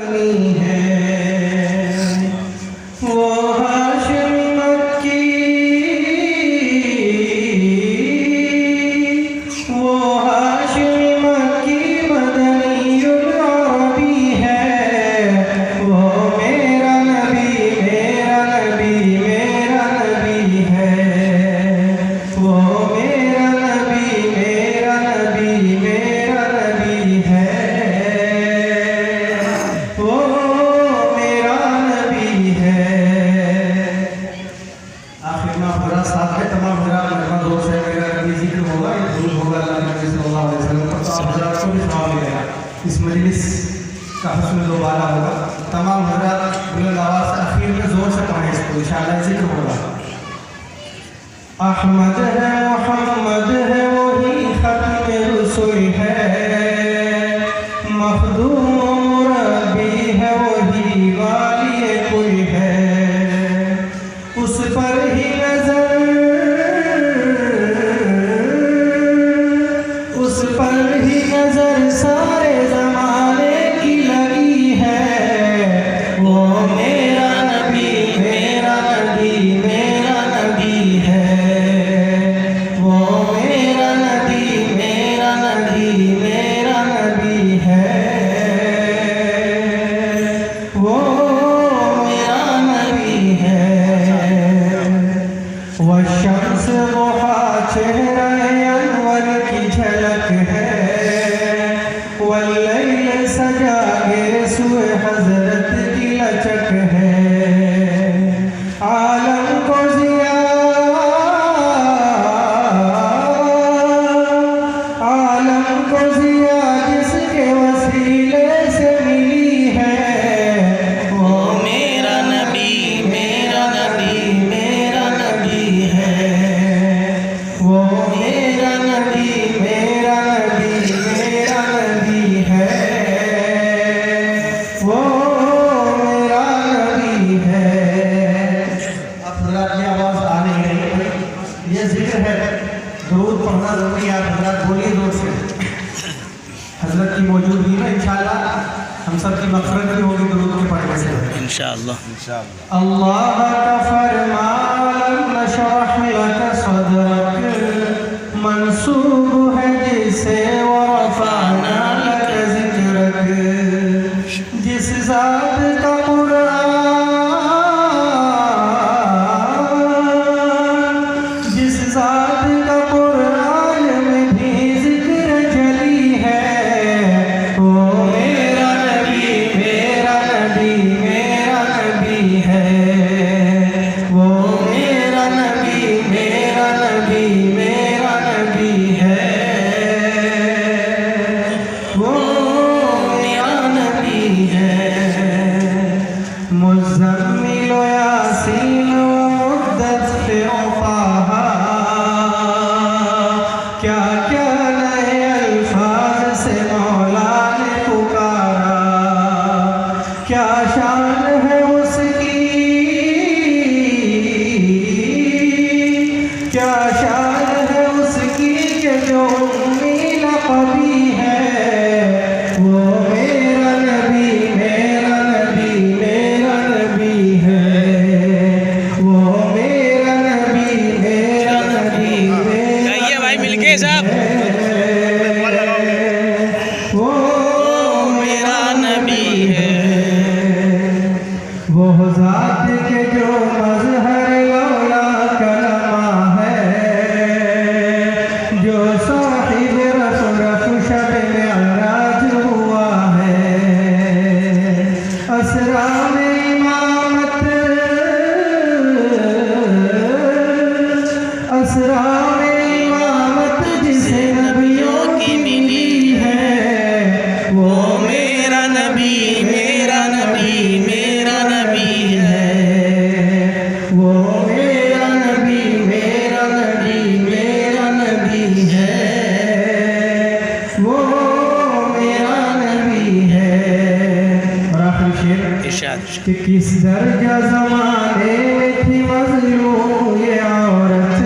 मदनी है। वो हाशिमी मक्की, वो हाशिमी मक्की मदनीयुल अरबी है। वो मेरा नबी मेरा नबी मेरा नबी है। वो मेरा नबी मेरा नबी मेरा नबी है। वो मेरा नबी है। आखिर में पूरा साथ में तमाम मेरा मेहमान दोस्त है, मेरा कभी जिक्र होगा, ये दुरूद होगा अल्लाह के नबी सल्लल्लाहु अलैहि वसल्लम पर, तो आप हज़रात को भी सवाब मिलेगा। इस मजलिस का हुस्न दोबारा होगा। तमाम हज़रात बुलंद आवाज़ से आखिर में जोर से पढ़ें इसको, इंशाअल्लाह जिक्र होगा। अहमद है मोहम्मद है वही खत्म रसूल है। मखदूम मुरब्बी है वही वाली कुल है। उस पर ही नजर, उस पर ही नजर सारे जमाने की लगी है। वो मेरा नबी मेरा नबी मेरा नबी है। वो मेरा नबी मेरा नबी मेरा नबी है। वो मेरा नबी है। वो शम्स दुहा चेहरा अनवर की झलक है। वल्लैल सजा गिरसूए हजरत की लचक है। आलम को जिया, आलम को जिया जिसके वसीले से मिली है। वो मेरा नबी मेरा नबी मेरा नबी है। वो मेरा नबी मेरा नबी मेरा नबी है। वो मेरा नबी है। अब हज़रात की आवाज़ आ नहीं रही, ये जिक्र है, दुरूद पढ़ना जरूरी है। आप हज़रात बोलिए जोर से। हज़रत की मौजूदगी में इंशाअल्लाह हम सब की मग़फ़िरत भी होगी दुरूद के पढ़ने से इंशाअल्लाह। अल्लाह का फरमान नशरह लक सदरक मंसूब है जिसे व रफ़अना लक ज़िक्रक। जिस ज़ात का कुरान, जिस ज़ात का कुरान में भी ज़िक्र जली है। वो मेरा नबी मेरा नबी मेरा नबी है। वो मेरा नबी मेरा नबी मेरा नबी है। वो मेरा नबी है। मुज़म्मिल यासीन व मुद्दस्सिर ताहा, क्या क्या नए अल्फाज से मौला ने पुकारा। क्या शान है उसकी, क्या शान है उसकी कि जो उम्मी लक़बी है। वो मेरा नबी मेरा नबी मेरा नबी है। वो मेरा नबी मेरा नबी मेरा कहिए भाई मिलके साहब। वो मेरा नबी है। वो ज़ात के जो मज़हर लौला कलमा है। जो साहिब रफ़ रफ़ शब में अराज हुआ है। असरा में इमामत, असरा में इमामत जिसे नबियों की मिली है। वो मेरा नबी मेरा नबी मेरा नबी है। वो मेरा नबी मेरा नबी मेरा नबी है। वो मेरा नबी है। और आखिरी शेर इरशाद। कि किस दर्जा ज़माने में थी मज़लूम ये औरत।